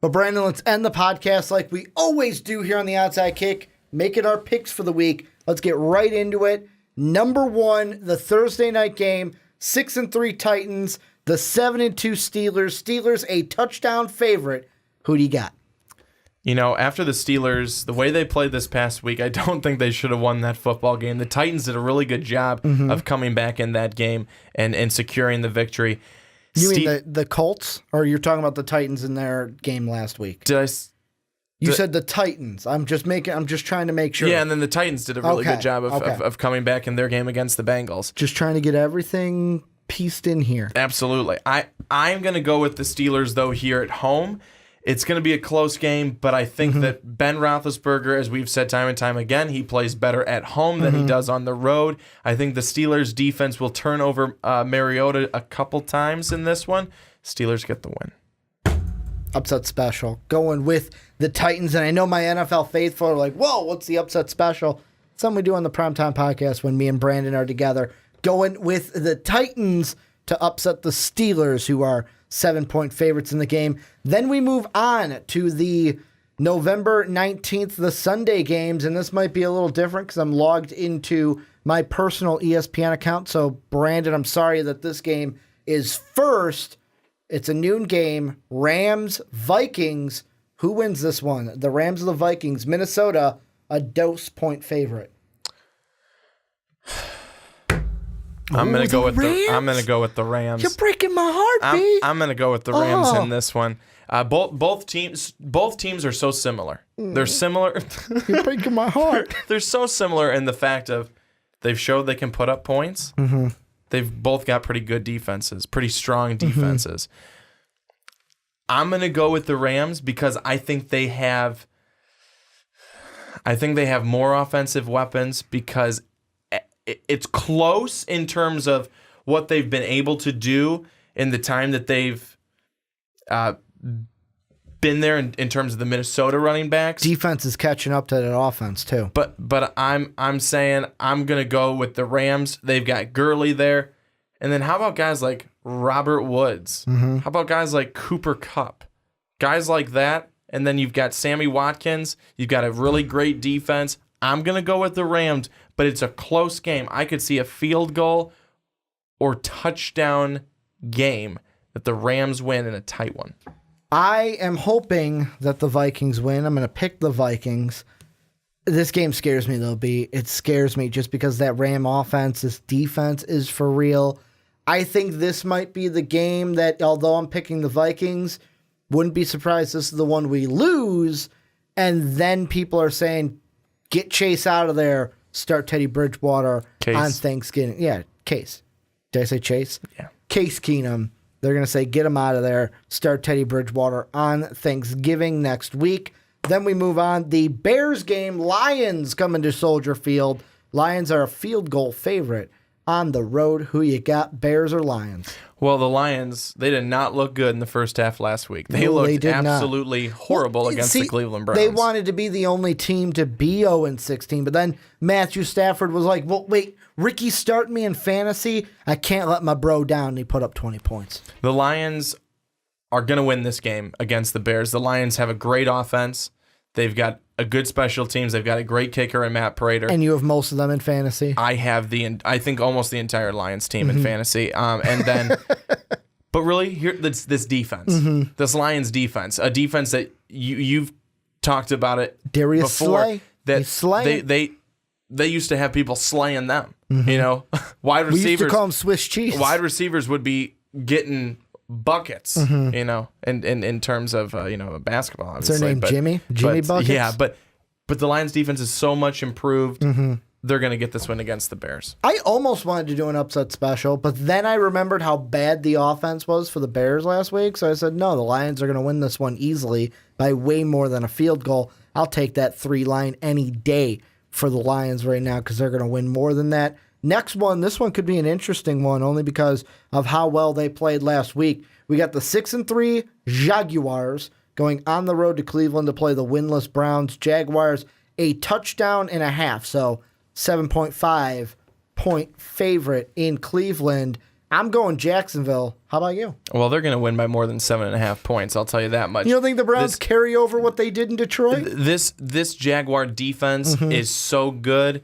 But Brandon, let's end the podcast like we always do here on the Outside Kick. Make it our picks for the week. Let's get right into it. Number 1, the Thursday night game, 6-3 Titans, the 7-2 Steelers. Steelers a touchdown favorite. Who do you got? After the Steelers, the way they played this past week, I don't think they should have won that football game. The Titans did a really good job of coming back in that game and securing the victory. You mean the Colts, or you're talking about the Titans in their game last week? You said the Titans. I'm just trying to make sure. Yeah, and then the Titans did a really good job of coming back in their game against the Bengals. Just trying to get everything pieced in here. Absolutely. I'm going to go with the Steelers, though, here at home. It's going to be a close game, but I think that Ben Roethlisberger, as we've said time and time again, he plays better at home than he does on the road. I think the Steelers' defense will turn over Mariota a couple times in this one. Steelers get the win. Upset special. Going with the Titans, and I know my NFL faithful are like, whoa, what's the upset special? It's something we do on the Primetime Podcast when me and Brandon are together. Going with the Titans to upset the Steelers, who are 7-point favorites in the game. Then we move on to the November 19th, the Sunday games, and this might be a little different because I'm logged into my personal ESPN account. So, Brandon, I'm sorry that this game is first. It's a noon game. Rams, Vikings. Who wins this one? The Rams or the Vikings? Minnesota, a dose-point favorite. I'm gonna go with the Rams. You're breaking my heart, B. I'm gonna go with the Rams in this one. Both teams are so similar. They're similar. You're breaking my heart. They're so similar in the fact of they've showed they can put up points. They've both got pretty good defenses, pretty strong defenses. I'm gonna go with the Rams because I think they have more offensive weapons because it's close in terms of what they've been able to do in the time that they've been there in terms of the Minnesota running backs. Defense is catching up to that offense too. But I'm saying I'm gonna go with the Rams. They've got Gurley there, and then how about guys like Robert Woods? How about guys like Cooper Kupp? Guys like that, and then you've got Sammy Watkins. You've got a really great defense. I'm gonna go with the Rams, but it's a close game. I could see a field goal or touchdown game that the Rams win in a tight one. I am hoping that the Vikings win. I'm going to pick the Vikings. This game scares me, though, B. It scares me just because that Ram offense, this defense is for real. I think this might be the game that, although I'm picking the Vikings, wouldn't be surprised this is the one we lose, and then people are saying, get Chase out of there, start Teddy Bridgewater on Thanksgiving. Yeah, Case. Did I say Chase? Yeah. Case Keenum. They're going to say, get him out of there, start Teddy Bridgewater on Thanksgiving next week. Then we move on. The Bears game, Lions coming to Soldier Field. Lions are a field goal favorite on the road. Who you got, Bears or Lions? Well, the Lions, they did not look good in the first half last week. They looked absolutely horrible against the Cleveland Browns. They wanted to be the only team to be 0-16, but then Matthew Stafford was like, well, wait, Ricky's starting me in fantasy. I can't let my bro down. And he put up 20 points. The Lions are going to win this game against the Bears. The Lions have a great offense. They've got a good special teams. They've got a great kicker in Matt Prater. And you have most of them in fantasy? I have I think almost the entire Lions team in fantasy. And then, but really, here this defense, this Lions defense, a defense that you've talked about it Darius before. Slay. They used to have people slaying them. You know, wide receivers. We used to call them Swiss cheese. Wide receivers would be getting buckets, you know, in terms of basketball. Obviously. What's their name? Jimmy Buckets. Yeah, but the Lions defense is so much improved. They're going to get this win against the Bears. I almost wanted to do an upset special, but then I remembered how bad the offense was for the Bears last week, so I said, no, the Lions are going to win this one easily by way more than a field goal. I'll take that 3-line any day for the Lions right now because they're going to win more than that. Next one, this one could be an interesting one only because of how well they played last week. We got the 6-3 Jaguars going on the road to Cleveland to play the winless Browns. Jaguars, a touchdown and a half, so 7.5 point favorite in Cleveland. I'm going Jacksonville. How about you? Well, they're going to win by more than 7.5 points. I'll tell you that much. You don't think the Browns carry over what they did in Detroit? This Jaguar defense is so good.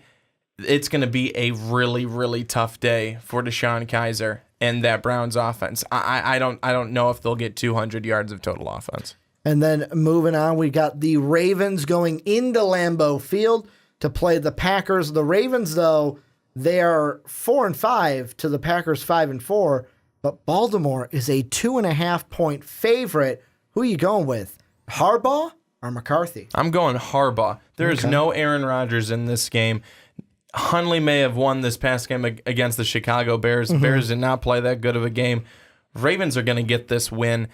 It's going to be a really, really tough day for Deshaun Kaiser and that Browns offense. I don't know if they'll get 200 yards of total offense. And then moving on, we got the Ravens going into Lambeau Field to play the Packers. The Ravens, though, they are 4-5 to the Packers 5-4, but Baltimore is a 2.5-point favorite. Who are you going with, Harbaugh or McCarthy? I'm going Harbaugh. There is no Aaron Rodgers in this game. Hundley may have won this past game against the Chicago Bears. The Bears did not play that good of a game. Ravens are going to get this win.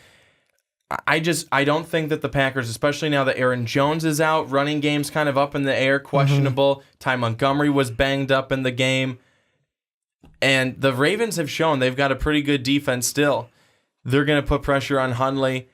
I don't think that the Packers, especially now that Aaron Jones is out, running game's kind of up in the air, questionable. Ty Montgomery was banged up in the game. And the Ravens have shown they've got a pretty good defense still. They're going to put pressure on Hundley.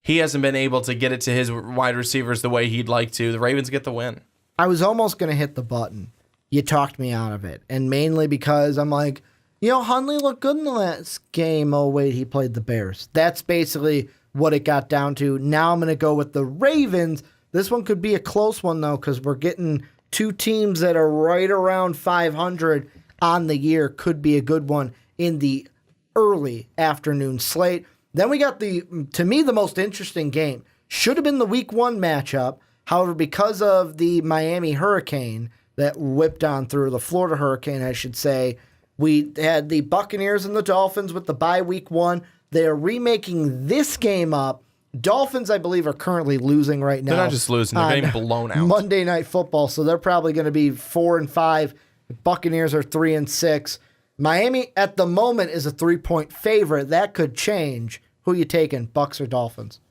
He hasn't been able to get it to his wide receivers the way he'd like to. The Ravens get the win. I was almost going to hit the button. You talked me out of it. And mainly because I'm like, Hundley looked good in the last game. Oh, wait, he played the Bears. That's basically what it got down to. Now I'm going to go with the Ravens. This one could be a close one, though, because we're getting two teams that are right around 500 on the year. Could be a good one in the early afternoon slate. Then we got to me, the most interesting game. Should have been the week 1 matchup. However, because of the Miami Hurricane that whipped on through, the Florida Hurricane, I should say, we had the Buccaneers and the Dolphins with the bye week 1. They are remaking this game up. Dolphins, I believe, are currently losing right now. They're not just losing; they're getting blown out. Monday Night Football, so they're probably going to be 4-5. The Buccaneers are 3-6. Miami at the moment is a 3-point favorite. That could change. Who are you taking, Bucs or Dolphins?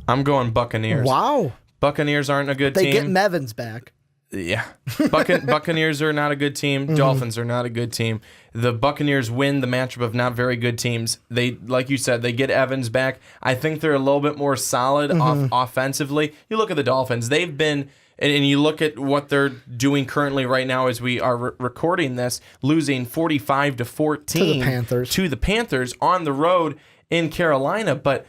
I'm going Buccaneers. Wow. Buccaneers aren't a good team. They get Mevins back. Yeah. Buccaneers are not a good team. Dolphins are not a good team. The Buccaneers win the matchup of not very good teams. They, like you said, they get Evans back. I think they're a little bit more solid offensively. You look at the Dolphins. They've been, and you look at what they're doing currently right now as we are recording this, losing 45-14 to the Panthers on the road in Carolina. But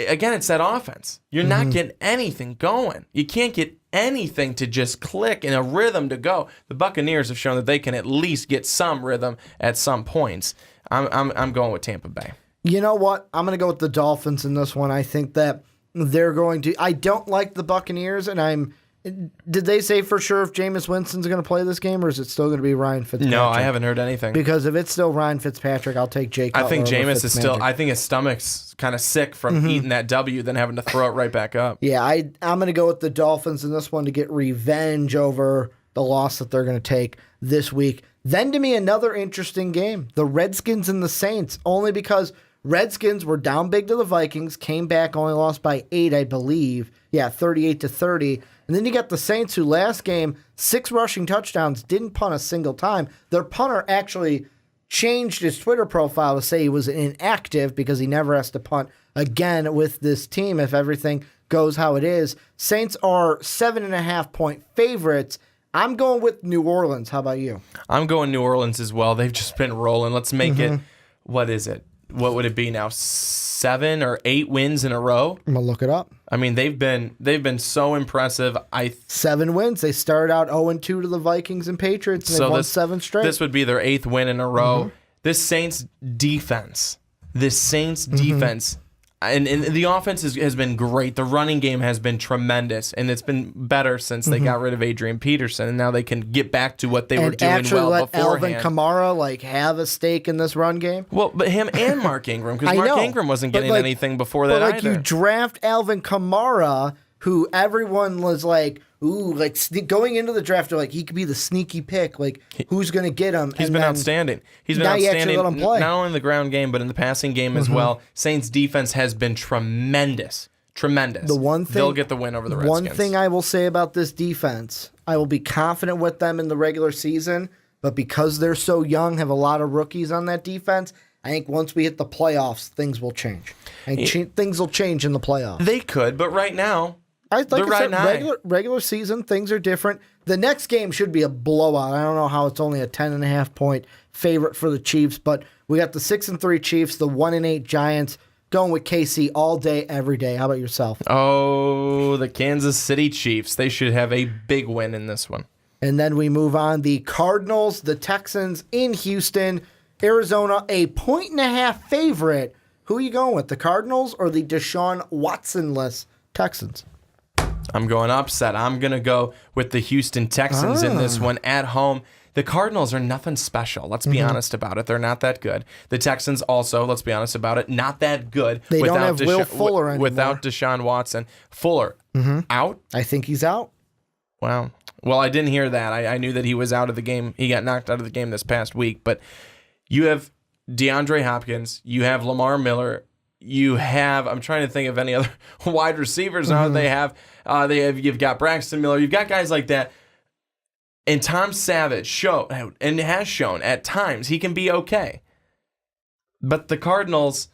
again, it's that offense. You're not getting anything going. You can't get anything to just click in a rhythm to go. The Buccaneers have shown that they can at least get some rhythm at some points. I'm going with Tampa Bay. You know what? I'm going to go with the Dolphins in this one. I think that they're going to. I don't like the Buccaneers, and did they say for sure if Jameis Winston's going to play this game, or is it still going to be Ryan Fitzpatrick? No, I haven't heard anything. Because if it's still Ryan Fitzpatrick, I'll take Jay Cutler. I think Jameis is still. I think his stomach's kind of sick from eating that W, then having to throw it right back up. Yeah, I'm going to go with the Dolphins in this one to get revenge over the loss that they're going to take this week. Then to me, another interesting game: the Redskins and the Saints. Only because Redskins were down big to the Vikings, came back, only lost by 8, I believe. Yeah, 38-30. And then you got the Saints, who last game, 6 rushing touchdowns, didn't punt a single time. Their punter actually changed his Twitter profile to say he was inactive because he never has to punt again with this team if everything goes how it is. Saints are 7.5-point favorites. I'm going with New Orleans. How about you? I'm going New Orleans as well. They've just been rolling. Let's make it, what is it? What would it be now? 7 or 8 wins in a row? I'm going to look it up. I mean, they've been so impressive. 7 wins. They started out 0-2 to the Vikings and Patriots, and they won 7 straight. This would be their 8th win in a row. This Saints defense, and the offense has been great. The running game has been tremendous, and it's been better since they got rid of Adrian Peterson, and now they can get back to what they were doing actually well let beforehand. Alvin Kamara have a stake in this run game. Well, but him and Mark Ingram, because Mark Ingram wasn't getting anything before that either. You draft Alvin Kamara, who everyone was going into the draft, he could be the sneaky pick. Who's going to get him? He's been outstanding. He's been outstanding not only in the ground game, but in the passing game as well. Saints defense has been tremendous. Tremendous. They'll get the win over the Redskins. One thing I will say about this defense, I will be confident with them in the regular season, but because they're so young, have a lot of rookies on that defense, I think once we hit the playoffs, things will change. Things will change in the playoffs. They could, but right now, They're riding high. Regular season, things are different. The next game should be a blowout. I don't know how it's only a 10.5 point favorite for the Chiefs, but we got the 6-3 Chiefs, the 1-8 Giants, going with KC all day, every day. How about yourself? Oh, the Kansas City Chiefs. They should have a big win in this one. And then we move on. The Cardinals, the Texans in Houston, Arizona, a 1.5 favorite. Who are you going with, the Cardinals or the Deshaun Watson-less Texans? I'm going upset. I'm going to go with the Houston Texans in this one at home. The Cardinals are nothing special. Let's be honest about it. They're not that good. The Texans also, let's be honest about it, not that good. They don't have Will Fuller anymore. Without Deshaun Watson. Fuller, out? I think he's out. Wow. Well, I didn't hear that. I knew that he was out of the game. He got knocked out of the game this past week. But you have DeAndre Hopkins. You have Lamar Miller. You have, I'm trying to think of any other wide receivers now they have. You've got Braxton Miller. You've got guys like that. And Tom Savage showed, and has shown at times, he can be okay. But the Cardinals,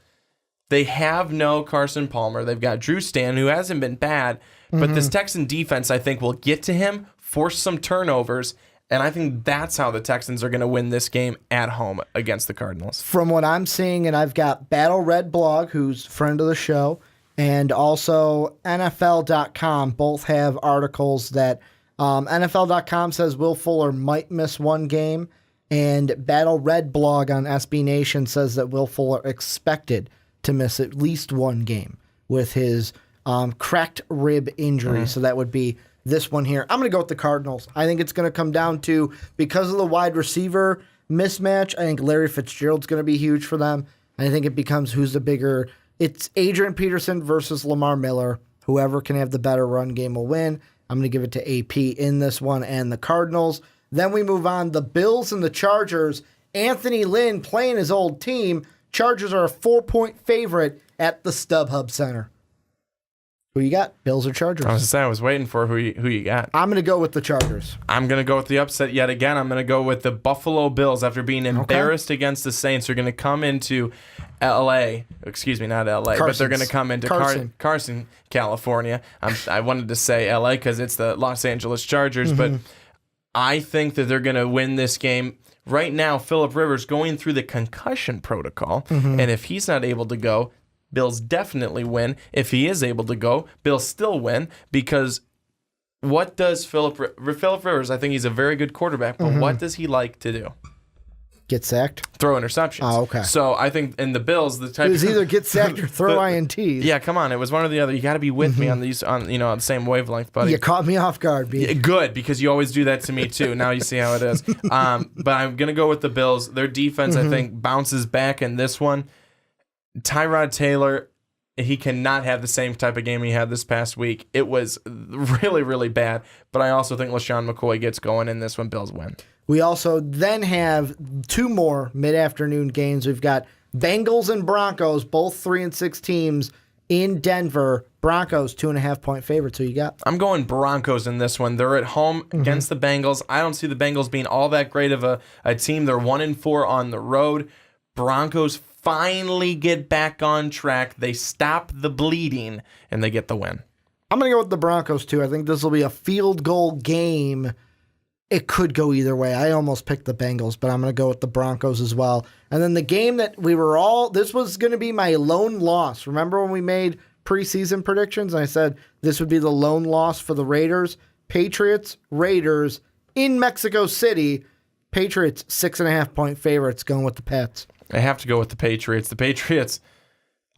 they have no Carson Palmer. They've got Drew Stanton, who hasn't been bad. But this Texan defense, I think, will get to him, force some turnovers, and I think that's how the Texans are going to win this game at home against the Cardinals. From what I'm seeing, and I've got Battle Red Blog, who's a friend of the show, and also NFL.com, both have articles that NFL.com says Will Fuller might miss one game, and Battle Red Blog on SB Nation says that Will Fuller expected to miss at least one game with his cracked rib injury. So that would be this one here. I'm going to go with the Cardinals. I think it's going to come down to, because of the wide receiver mismatch, I think Larry Fitzgerald's going to be huge for them. And I think it becomes who's the bigger. It's Adrian Peterson versus Lamar Miller. Whoever can have the better run game will win. I'm going to give it to AP in this one and the Cardinals. Then we move on. The Bills and the Chargers. Anthony Lynn playing his old team. Chargers are a 4-point favorite at the StubHub Center. Who you got? Bills or Chargers? I was waiting for who you got. I'm going to go with the Chargers. I'm going to go with the upset yet again. I'm going to go with the Buffalo Bills after being embarrassed against the Saints. They're going to come into L.A. Excuse me, not L.A., but they're going to come into Carson, California. I wanted to say L.A. because it's the Los Angeles Chargers, but I think that they're going to win this game. Right now, Phillip Rivers going through the concussion protocol, and if he's not able to go, Bills definitely win. If he is able to go, Bills still win, because what does Phillip Rivers, I think he's a very good quarterback, but what does he like to do? Get sacked? Throw interceptions. Oh, okay. So I think in the Bills, the type it was either get sacked or throw INTs. Yeah, come on. It was one or the other. You got to be with me on these, on the same wavelength, buddy. You caught me off guard, B. Yeah, good, because you always do that to me too. Now you see how it is. But I'm gonna go with the Bills. Their defense, I think, bounces back in this one. Tyrod Taylor, he cannot have the same type of game he had this past week. It was really, really bad. But I also think LaShawn McCoy gets going in this one. Bills win. We also then have two more mid-afternoon games. We've got Bengals and Broncos, both 3-6 teams in Denver. Broncos, 2.5-point favorites. Who you got? I'm going Broncos in this one. They're at home against the Bengals. I don't see the Bengals being all that great of a team. They're 1-4 on the road. Broncos finally get back on track. They stop the bleeding, and they get the win. I'm going to go with the Broncos, too. I think this will be a field goal game. It could go either way. I almost picked the Bengals, but I'm going to go with the Broncos as well. And then the game that this was going to be my lone loss. Remember when we made preseason predictions? And I said this would be the lone loss for the Raiders. Patriots, Raiders in Mexico City. Patriots, 6.5-point favorites, going with the Pats. I have to go with the Patriots. The Patriots,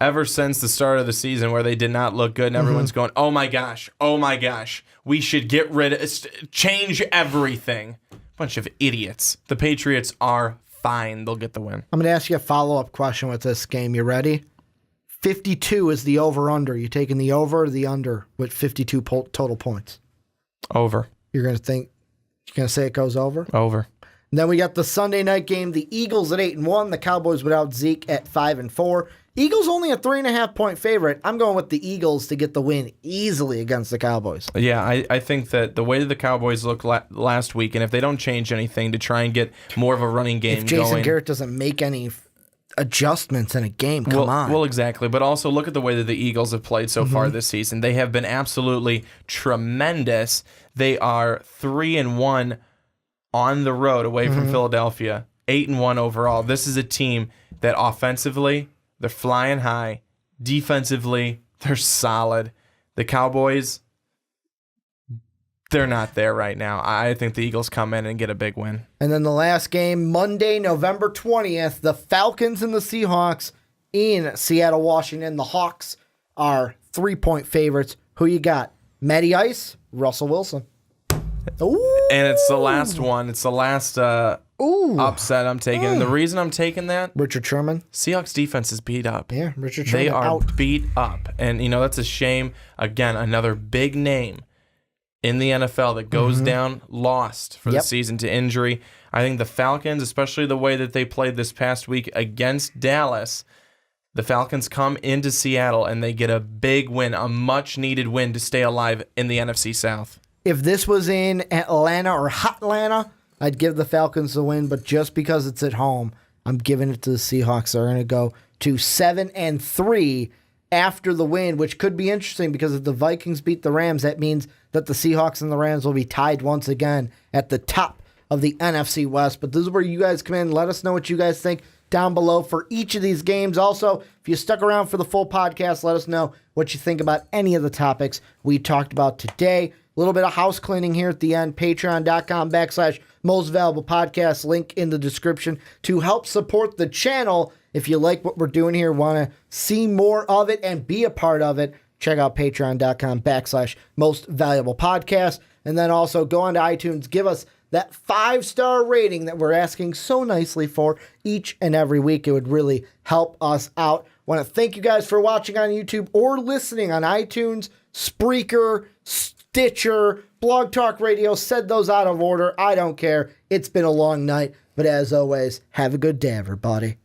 ever since the start of the season where they did not look good and everyone's going, oh my gosh, we should change everything. Bunch of idiots. The Patriots are fine. They'll get the win. I'm going to ask you a follow-up question with this game. You ready? 52 is the over-under. You taking the over or the under with 52 total points? Over. You're going to say it goes over? Over. And then we got the Sunday night game. The Eagles at 8-1. The Cowboys without Zeke at 5-4. Eagles only a 3.5-point favorite. I'm going with the Eagles to get the win easily against the Cowboys. Yeah, I think that the way that the Cowboys looked last week, and if they don't change anything to try and get more of a running game if Jason going, Garrett doesn't make any adjustments in a game. Come on. Well, exactly. But also look at the way that the Eagles have played so far this season. They have been absolutely tremendous. They are 3-1 on the road away from Philadelphia, 8-1 overall. This is a team that offensively, they're flying high. Defensively, they're solid. The Cowboys, they're not there right now. I think the Eagles come in and get a big win. And then the last game, Monday, November 20th, the Falcons and the Seahawks in Seattle, Washington. The Hawks are 3-point favorites. Who you got? Matty Ice, Russell Wilson. Ooh. And it's the last one. It's the last upset I'm taking. And the reason I'm taking that, Richard Sherman. Seahawks defense is beat up. Yeah, Richard Sherman They are out. beat up. And, that's a shame. Again, another big name in the NFL that goes down lost for the season to injury. I think the Falcons, especially the way that they played this past week against Dallas, the Falcons come into Seattle and they get a big win, a much-needed win to stay alive in the NFC South. If this was in Atlanta or Hotlanta, I'd give the Falcons the win, but just because it's at home, I'm giving it to the Seahawks. They're going to go to 7-3 after the win, which could be interesting because if the Vikings beat the Rams, that means that the Seahawks and the Rams will be tied once again at the top of the NFC West. But this is where you guys come in. Let us know what you guys think down below for each of these games. Also, if you stuck around for the full podcast, let us know what you think about any of the topics we talked about today. A little bit of house cleaning here at the end. Patreon.com/most valuable podcast. Link in the description to help support the channel. If you like what we're doing here, want to see more of it and be a part of it, check out patreon.com/most valuable podcast. And then also go on to iTunes, give us that 5-star rating that we're asking so nicely for each and every week. It would really help us out. Want to thank you guys for watching on YouTube or listening on iTunes, Spreaker, Stitcher, Blog Talk Radio. Said those out of order. I don't care. It's been a long night. But as always, have a good day, everybody.